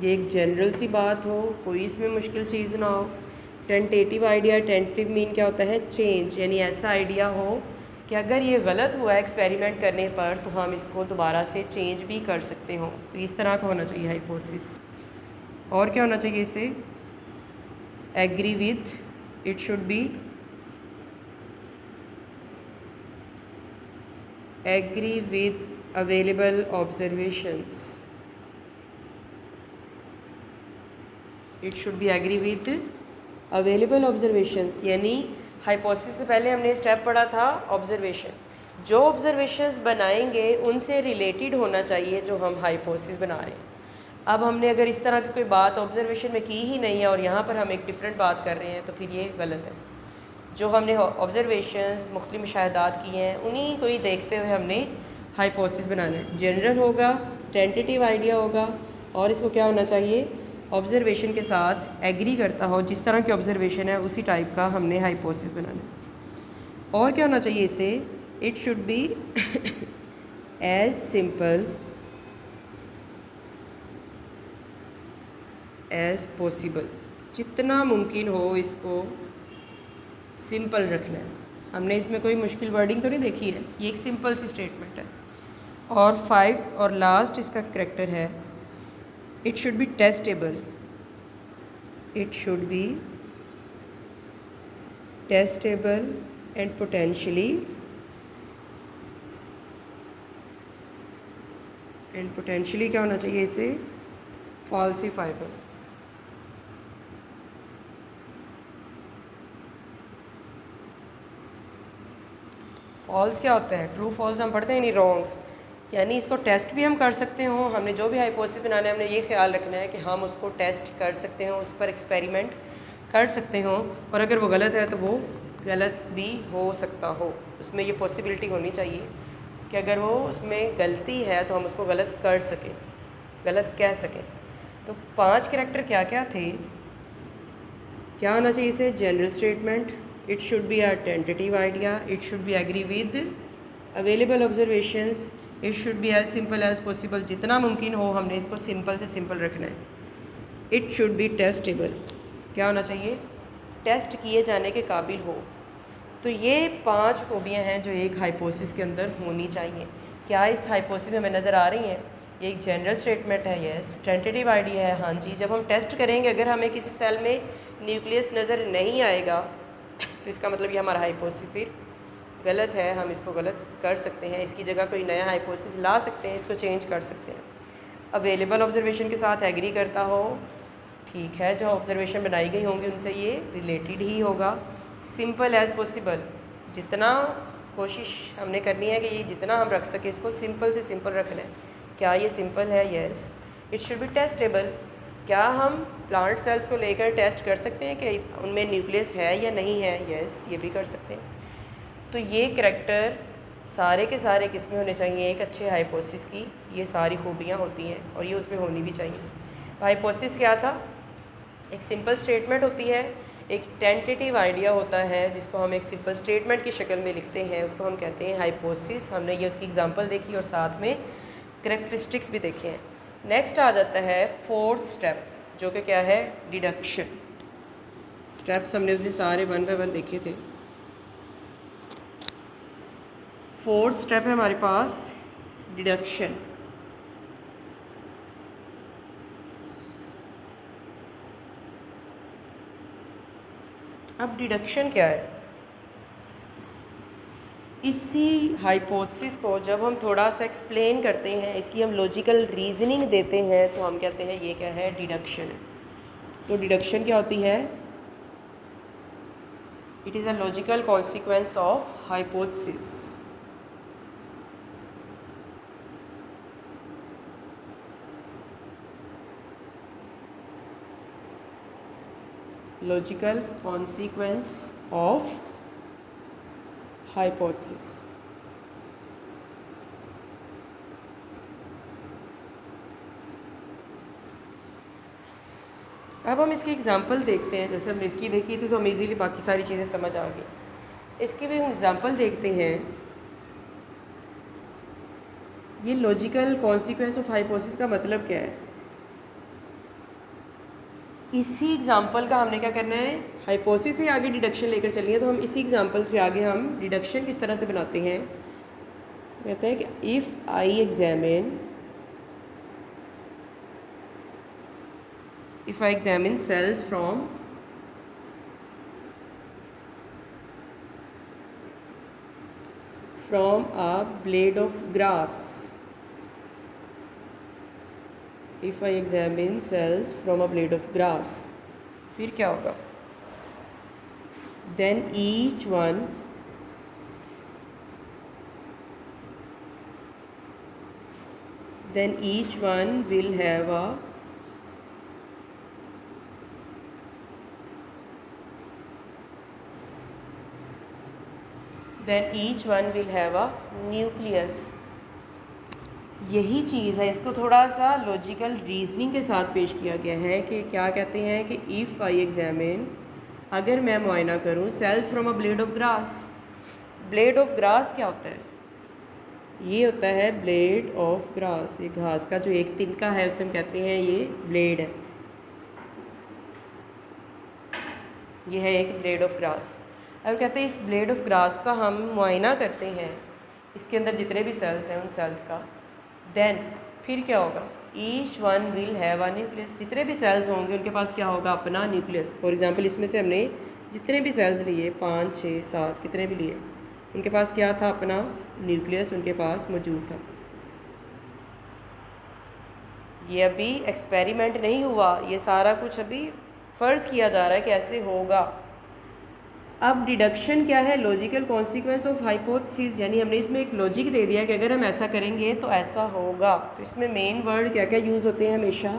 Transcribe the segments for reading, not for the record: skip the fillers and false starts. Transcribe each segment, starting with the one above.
ये एक जनरल सी बात हो, कोई इसमें मुश्किल चीज़ ना हो। टेंटेटिव आइडिया, टेंटेटिव मीन क्या होता है? चेंज, यानी ऐसा आइडिया हो कि अगर ये गलत हुआ एक्सपेरिमेंट करने पर तो हम इसको दोबारा से चेंज भी कर सकते हो। तो इस तरह का होना चाहिए हाइपोथेसिस। और क्या होना चाहिए इससे? Agree with, it should be agree with available observations, it should be agree with available observations. यानी हाइपोथेसिस से पहले हमने स्टेप पढ़ा था ऑब्जर्वेशन। जो ऑब्जर्वेशंस बनाएंगे उनसे रिलेटेड होना चाहिए जो हम हाइपोथेसिस बना रहे हैं। अब हमने अगर इस तरह की कोई बात ऑब्जर्वेशन में की ही नहीं है और यहाँ पर हम एक डिफरेंट बात कर रहे हैं तो फिर ये गलत है। जो हमने ऑब्जर्वेशंस मुख्तलिफ मुशाहदात किए हैं उन्हीं को ही देखते हुए हमने हाइपोथेसिस बनाना है। जनरल होगा, टेंटेटिव आइडिया होगा और इसको क्या होना चाहिए? ऑब्जर्वेशन के साथ एग्री करता हो, जिस तरह की ऑब्जर्वेशन है उसी टाइप का हमने हाइपोथेसिस बनाना है। और क्या होना चाहिए इसे? It should be as simple as possible, जितना मुमकिन हो इसको सिंपल रखना है। हमने इसमें कोई मुश्किल वर्डिंग तो नहीं देखी है, ये एक सिंपल सी स्टेटमेंट है। और 5 और लास्ट इसका करैक्टर है, it should B testable, it should B testable and potentially क्या होना चाहिए इसे? फॉल्सिफाइबल। फॉल्स क्या होता है? ट्रू फॉल्स हम पढ़ते हैं नहीं, रॉन्ग। यानी इसको टेस्ट भी हम कर सकते हो। हमने जो भी हाइपोथेसिस बनाना है हमने ये ख्याल रखना है कि हम उसको टेस्ट कर सकते हो, उस पर एक्सपेरिमेंट कर सकते हो, और अगर वो गलत है तो वो गलत भी हो सकता हो। उसमें ये पॉसिबिलिटी होनी चाहिए कि अगर वो उसमें गलती है तो हम उसको गलत कर सकें, गलत कह सकें। तो 5 करैक्टर क्या क्या थे? क्या होना चाहिए इसे? General statement, it should be a tentative idea, it should be agree with available observations, it should be as simple as possible, जितना मुमकिन हो हमने इसको सिंपल से सिंपल रखना है। इट शुड बी टेस्टेबल, क्या होना चाहिए? टेस्ट किए जाने के काबिल हो। तो ये 5 खूबियाँ हैं जो एक हाइपोथेसिस के अंदर होनी चाहिए। क्या इस हाइपोथेसिस में हमें नज़र आ रही हैं? ये एक जनरल स्टेटमेंट है, यस। टेंटेटिव आइडिया है, हाँ जी। जब हम टेस्ट करेंगे अगर हमें किसी सेल में न्यूक्लियस नज़र नहीं आएगा तो इसका मतलब ये हमारा हाइपोथेसिस फिर गलत है, हम इसको गलत कर सकते हैं, इसकी जगह कोई नया हाइपोथेसिस ला सकते हैं, इसको चेंज कर सकते हैं। अवेलेबल ऑब्जर्वेशन के साथ एग्री करता हो, ठीक है, जो ऑब्जर्वेशन बनाई गई होंगी उनसे ये रिलेटेड ही होगा। सिंपल एज़ पॉसिबल, जितना कोशिश हमने करनी है कि ये जितना हम रख सकें इसको सिंपल से सिंपल रखना है। क्या ये सिंपल है? Yes. It should B testable, क्या हम प्लांट सेल्स को लेकर टेस्ट कर सकते हैं कि उनमें न्यूक्लियस है या नहीं है? यस, ये भी कर सकते हैं। तो ये करैक्टर सारे के सारे किस में होने चाहिए? एक अच्छे हाइपोथेसिस की ये सारी खूबियाँ होती हैं और ये उसमें होनी भी चाहिए। तो हाइपोथेसिस क्या था? एक सिंपल स्टेटमेंट होती है, एक टेंटेटिव आइडिया होता है जिसको हम एक सिंपल स्टेटमेंट की शक्ल में लिखते हैं, उसको हम कहते हैं हाइपोथेसिस। हमने ये उसकी एग्जांपल देखी और साथ में करैक्टरिस्टिक्स भी देखे हैं। नेक्स्ट आ जाता है 4th स्टेप, जो कि क्या है? डिडक्शन। स्टेप्स हमने उस दिन सारे 1 बाय 1 देखे थे। 4th स्टेप है हमारे पास डिडक्शन। अब डिडक्शन क्या है? इसी हाइपोथेसिस को जब हम थोड़ा सा एक्सप्लेन करते हैं, इसकी हम लॉजिकल रीजनिंग देते हैं तो हम कहते हैं ये क्या है? डिडक्शन। तो डिडक्शन क्या होती है? It is a logical consequence of hypothesis. Logical consequence of hypothesis. अब हम इसकी एग्जांपल देखते हैं। जैसे हमने इसकी देखी थी तो हम इजीली बाकी सारी चीज़ें समझ आ गई। इसकी भी हम एग्जांपल देखते हैं। ये लॉजिकल कॉन्सिक्वेंस ऑफ हाइपोथेसिस का मतलब क्या है? इसी एग्जांपल का हमने क्या करना है, हाइपोथेसिस से आगे डिडक्शन लेकर चलनी है। तो हम इसी एग्जांपल से आगे हम डिडक्शन किस तरह से बनाते हैं। कहते हैं कि if I examine cells from a blade of grass, if I examine cells from a blade of grass, फिर क्या होगा, then each one will have a nucleus. यही चीज़ है, इसको थोड़ा सा लॉजिकल रीजनिंग के साथ पेश किया गया है कि क्या कहते हैं कि इफ़ आई एग्जामिन, अगर मैं मुआयना करूं cells from a blade of grass. Blade of grass क्या होता है, ये होता है ब्लेड ऑफ ग्रास, ये घास का जो एक तिनका है उसे हम कहते हैं ये ब्लेड है, ये है एक ब्लेड ऑफ ग्रास। और कहते हैं इस ब्लेड ऑफ ग्रास का हम मुआयना करते हैं, इसके अंदर जितने भी सेल्स हैं उन सेल्स का, देन फिर क्या होगा, each one will have a nucleus. जितने भी सेल्स होंगे उनके पास क्या होगा, अपना न्यूक्लियस। फॉर एग्जांपल इसमें से हमने जितने भी सेल्स लिए 5, 6, 7 कितने भी लिए, उनके पास क्या था, अपना न्यूक्लियस उनके पास मौजूद था। ये अभी एक्सपेरिमेंट नहीं हुआ, ये सारा कुछ अभी फ़र्ज़ किया जा रहा है कि ऐसे होगा। अब डिडक्शन क्या है, लॉजिकल कॉन्सिक्वेंस ऑफ हाइपोथेसिस, यानी हमने इसमें एक लॉजिक दे दिया कि अगर हम ऐसा करेंगे तो ऐसा होगा। तो इसमें मेन वर्ड क्या क्या यूज़ होते हैं, हमेशा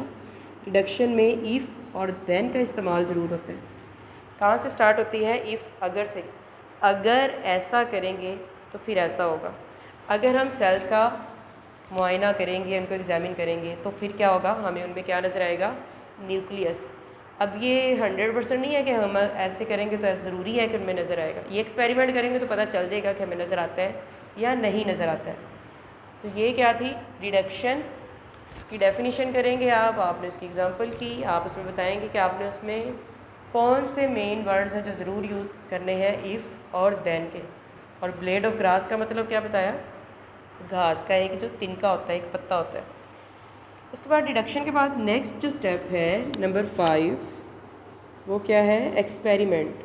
डिडक्शन में इफ़ और देन का इस्तेमाल ज़रूर होता है। कहाँ से स्टार्ट होती है, इफ़, अगर से। अगर ऐसा करेंगे तो फिर ऐसा होगा। अगर हम सेल्स का मुआयना करेंगे, उनको एग्जामिन करेंगे, तो फिर क्या होगा, हमें उनमें क्या नज़र आएगा, न्यूक्लियस। अब ये 100% नहीं है कि हम ऐसे करेंगे तो ज़रूरी है कि उनमें नज़र आएगा, ये एक्सपेरिमेंट करेंगे तो पता चल जाएगा कि हमें नज़र आता है या नहीं नज़र आता है। तो ये क्या थी डिडक्शन, उसकी डेफिनेशन करेंगे आपने उसकी एग्जांपल की, आप उसमें बताएंगे कि आपने उसमें कौन से मेन वर्ड्स हैं जो ज़रूर यूज़ करने हैं इफ़ और देन के। और ब्लेड ऑफ ग्रास का मतलब क्या बताया, घास का एक जो तिनका होता है, एक पत्ता होता है। उसके बाद डिडक्शन के बाद नेक्स्ट जो स्टेप है नंबर 5, वो क्या है, एक्सपेरिमेंट।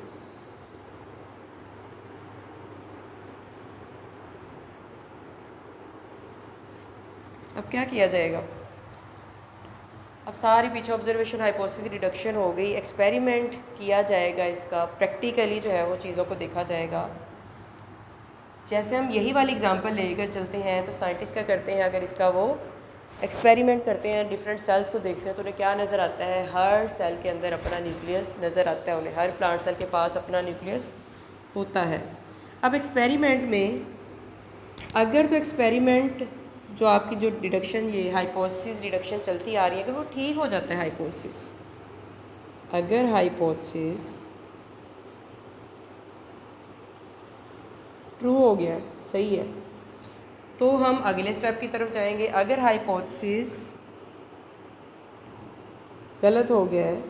अब क्या किया जाएगा, अब सारी पीछे ऑब्जर्वेशन, हाइपोथेसिस, डिडक्शन हो गई, एक्सपेरिमेंट किया जाएगा, इसका प्रैक्टिकली जो है वो चीज़ों को देखा जाएगा। जैसे हम यही वाली एग्जांपल लेकर चलते हैं तो साइंटिस्ट क्या करते हैं, अगर इसका वो एक्सपेरिमेंट करते हैं, डिफरेंट सेल्स को देखते हैं तो उन्हें क्या नज़र आता है, हर सेल के अंदर अपना न्यूक्लियस नज़र आता है उन्हें, हर प्लांट सेल के पास अपना न्यूक्लियस होता है। अब एक्सपेरिमेंट में अगर तो एक्सपेरिमेंट जो आपकी जो डिडक्शन, ये हाइपोथेसिस डिडक्शन चलती आ रही है, अगर वो ठीक हो जाता है हाइपोथेसिस, अगर हाइपोथेसिस ट्रू हो गया, सही है, तो हम अगले स्टेप की तरफ जाएंगे। अगर हाइपोथेसिस गलत हो गया है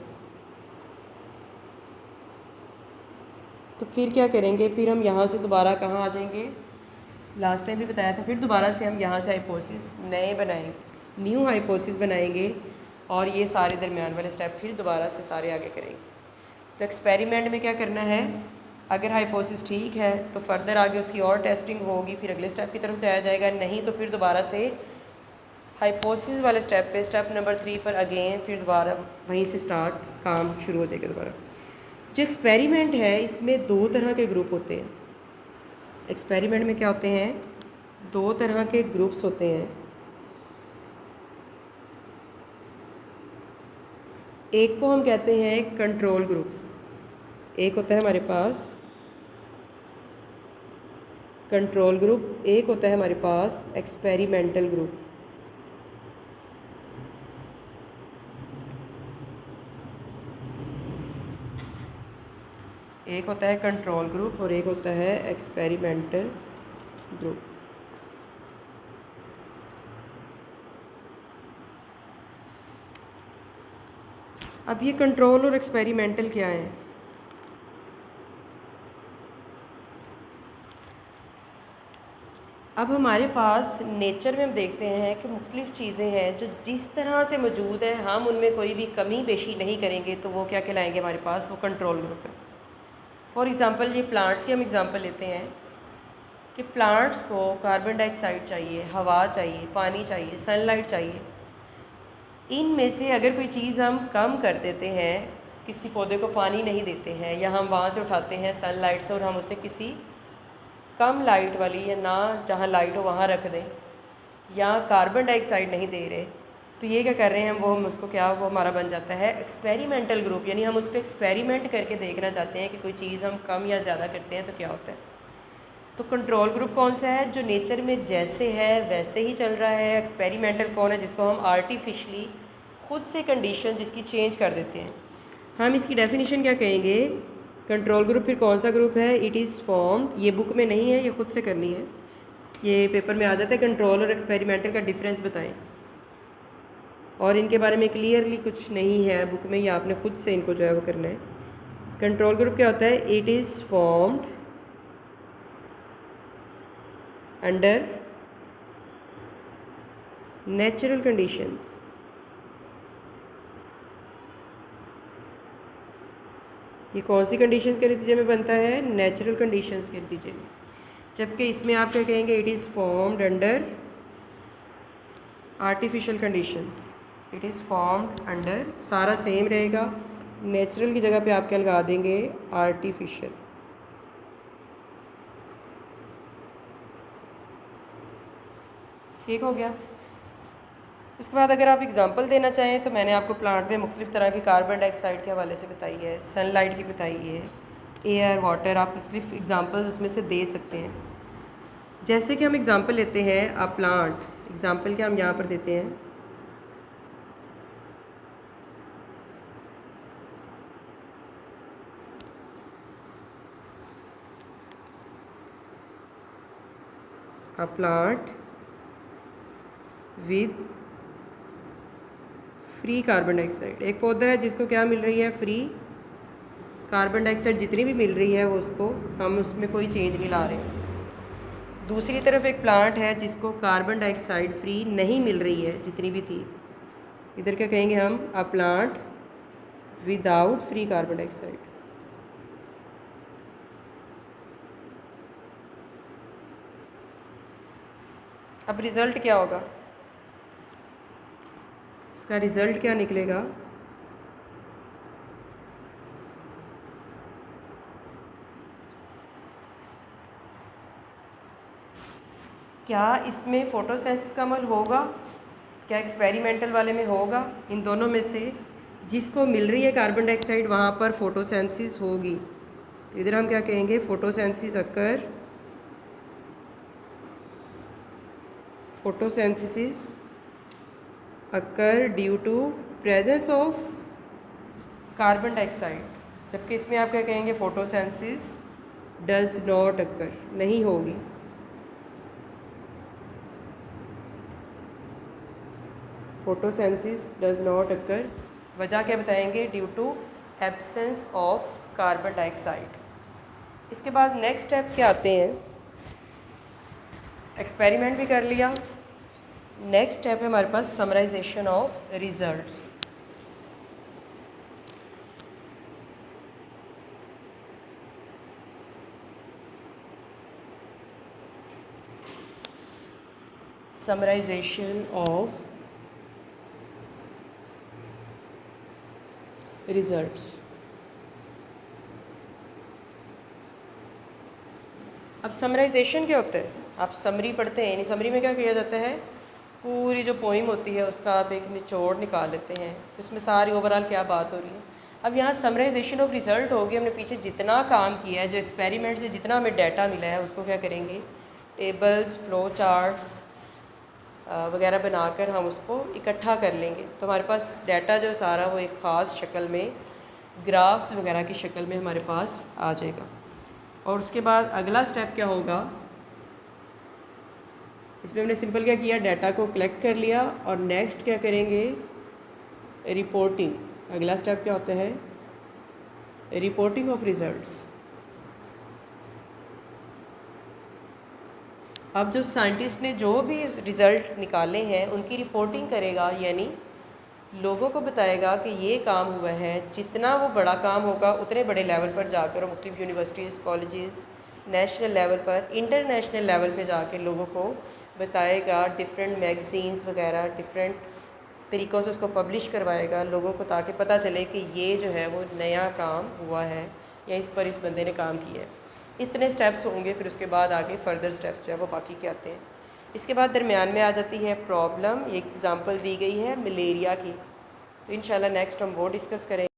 तो फिर क्या करेंगे, फिर हम यहाँ से दोबारा कहाँ आ जाएंगे, लास्ट टाइम भी बताया था, फिर दोबारा से हम यहाँ से हाइपोथेसिस नए बनाएंगे, न्यू हाइपोथेसिस बनाएंगे, और ये सारे दरमियान वाले स्टेप फिर दोबारा से सारे आगे करेंगे। तो एक्सपेरिमेंट में क्या करना है, अगर हाइपोथेसिस ठीक है तो फर्दर आगे उसकी और टेस्टिंग होगी, फिर अगले स्टेप की तरफ जाया जाएगा, नहीं तो फिर दोबारा से हाइपोथेसिस वाले स्टेप पे, स्टेप नंबर 3 पर अगेन फिर दोबारा वहीं से स्टार्ट काम शुरू हो जाएगा दोबारा। जो एक्सपेरिमेंट है इसमें 2 तरह के ग्रुप होते हैं। एक्सपेरिमेंट में क्या होते हैं, 2 तरह के ग्रुप्स होते हैं। एक को हम कहते हैं कंट्रोल ग्रुप, एक होता है हमारे पास कंट्रोल ग्रुप, एक होता है हमारे पास एक्सपेरिमेंटल ग्रुप। एक होता है कंट्रोल ग्रुप और एक होता है एक्सपेरिमेंटल ग्रुप। अब ये कंट्रोल और एक्सपेरिमेंटल क्या है? अब हमारे पास नेचर में हम देखते हैं कि मुख्तलिफ़ चीज़ें हैं जो जिस तरह से मौजूद है, हम उनमें कोई भी कमी बेशी नहीं करेंगे तो वो क्या कहलाएंगे हमारे पास? वो कंट्रोल ग्रुप है। फॉर एग्ज़ाम्पल ये प्लांट्स की हम एग्ज़ाम्पल लेते हैं कि प्लांट्स को कार्बन डाइऑक्साइड चाहिए, हवा चाहिए, पानी चाहिए, सनलाइट चाहिए। इनमें से अगर कोई चीज़ हम कम कर देते हैं, किसी पौधे को पानी नहीं देते हैं, या हम वहाँ से उठाते हैं सनलाइट से और हम उसे किसी कम लाइट वाली या ना जहाँ लाइट हो वहाँ रख दें, या कार्बन डाइऑक्साइड नहीं दे रहे, तो ये क्या कर रहे हैं हम उसको क्या, वो हमारा बन जाता है एक्सपेरिमेंटल ग्रुप। यानी हम उस पर एक्सपेरिमेंट करके देखना चाहते हैं कि कोई चीज़ हम कम या ज़्यादा करते हैं तो क्या होता है। तो कंट्रोल ग्रुप कौन सा है? जो नेचर में जैसे है वैसे ही चल रहा है। एक्सपेरिमेंटल कौन है? जिसको हम आर्टिफिशली खुद से कंडीशन जिसकी चेंज कर देते हैं। हम इसकी डेफिनेशन क्या कहेंगे? कंट्रोल ग्रुप फिर कौन सा ग्रुप है? इट इज़ फॉर्म्ड, ये बुक में नहीं है, ये खुद से करनी है, ये पेपर में आ जाता है। कंट्रोल और एक्सपेरिमेंटल का डिफरेंस बताएं, और इनके बारे में क्लियरली कुछ नहीं है बुक में, ये आपने खुद से इनको जो है वो करना है। कंट्रोल ग्रुप क्या होता है? It is formed under natural conditions. ये कौन सी कंडीशंस के नतीजे में बनता है? नेचुरल कंडीशंस के नतीजे में। जबकि इसमें आप क्या कहेंगे? It is formed under artificial conditions. It is formed under, सारा सेम रहेगा, नेचुरल की जगह पे आप क्या लगा देंगे? आर्टिफिशियल। ठीक हो गया। उसके बाद अगर आप एग्जांपल देना चाहें तो मैंने आपको प्लांट में मुख्तलिफ़ तरह की कार्बन डाइऑक्साइड के हवाले से बताई है, सनलाइट की बताई है, एयर, वाटर, आप मुख्तलिफ़ एग्जांपल्स उसमें से दे सकते हैं। जैसे कि हम एग्जांपल लेते हैं अ प्लांट, एग्जांपल क्या हम यहाँ पर देते हैं, a plant with free carbon dioxide. एक पौधा है जिसको क्या मिल रही है? फ्री कार्बन डाइऑक्साइड जितनी भी मिल रही है वो उसको, हम उसमें कोई चेंज नहीं ला रहे। दूसरी तरफ एक प्लांट है जिसको कार्बन डाइऑक्साइड फ्री नहीं मिल रही है जितनी भी थी, इधर क्या कहेंगे हम? A plant without free carbon dioxide. अब रिज़ल्ट क्या होगा? इसका रिज़ल्ट क्या निकलेगा? क्या इसमें फोटोसेंसिस का अमल होगा? क्या एक्सपेरिमेंटल वाले में होगा? इन दोनों में से जिसको मिल रही है कार्बन डाइऑक्साइड वहाँ पर फोटोसेंसिस होगी, तो इधर हम क्या कहेंगे? Photosynthesis occur, photosynthesis occur due to presence of carbon dioxide. जबकि इसमें आप क्या कहेंगे? फोटोसेंसिस डज नॉट अकर, नहीं होगी। फोटोसेंसिस डज नॉट अकर, वजह क्या बताएंगे? Due to absence of carbon dioxide. इसके बाद नेक्स्ट स्टेप क्या आते हैं? एक्सपेरिमेंट भी कर लिया, नेक्स्ट स्टेप है हमारे पास summarization of results. Summarization of results. अब समराइजेशन क्या होता है? आप समरी पढ़ते हैं, यानी समरी में क्या किया जाता है? पूरी जो पोइम होती है उसका आप एक निचोड़ निकाल लेते हैं, उसमें सारी ओवरऑल क्या बात हो रही है। अब यहाँ समराइजेशन ऑफ रिज़ल्ट होगी, हमने पीछे जितना काम किया है, जो एक्सपेरिमेंट से जितना हमें डाटा मिला है उसको क्या करेंगे? टेबल्स, फ्लो चार्ट्स वगैरह बनाकर हम उसको इकट्ठा कर लेंगे। तो हमारे पास डाटा जो सारा वो एक ख़ास शक्ल में, ग्राफ्स वगैरह की शक्ल में हमारे पास आ जाएगा। और उसके बाद अगला स्टेप क्या होगा? इसमें हमने सिंपल क्या किया? डाटा को कलेक्ट कर लिया, और नेक्स्ट क्या करेंगे? रिपोर्टिंग। अगला स्टेप क्या होता है? Reporting of results. अब जो साइंटिस्ट ने जो भी रिज़ल्ट निकाले हैं उनकी रिपोर्टिंग करेगा, यानी लोगों को बताएगा कि ये काम हुआ है। जितना वो बड़ा काम होगा उतने बड़े लेवल पर जाकर मुख्तलिफ यूनिवर्सिटीज़, कॉलेजेस, नेशनल लेवल पर, इंटरनेशनल लेवल पे जाकर लोगों को बताएगा। डिफरेंट मैगज़ीन्स वगैरह डिफरेंट तरीक़ों से उसको पब्लिश करवाएगा लोगों को, ताकि पता चले कि ये जो है वो नया काम हुआ है या इस पर इस बंदे ने काम किया है। इतने स्टेप्स होंगे, फिर उसके बाद आगे फर्दर स्टेप्स जो है वो बाकी के आते हैं। इसके बाद दरमियान में आ जाती है प्रॉब्लम। एक एग्ज़ाम्पल दी गई है मलेरिया की, तो इंशाल्लाह नेक्स्ट हम वो डिस्कस करेंगे।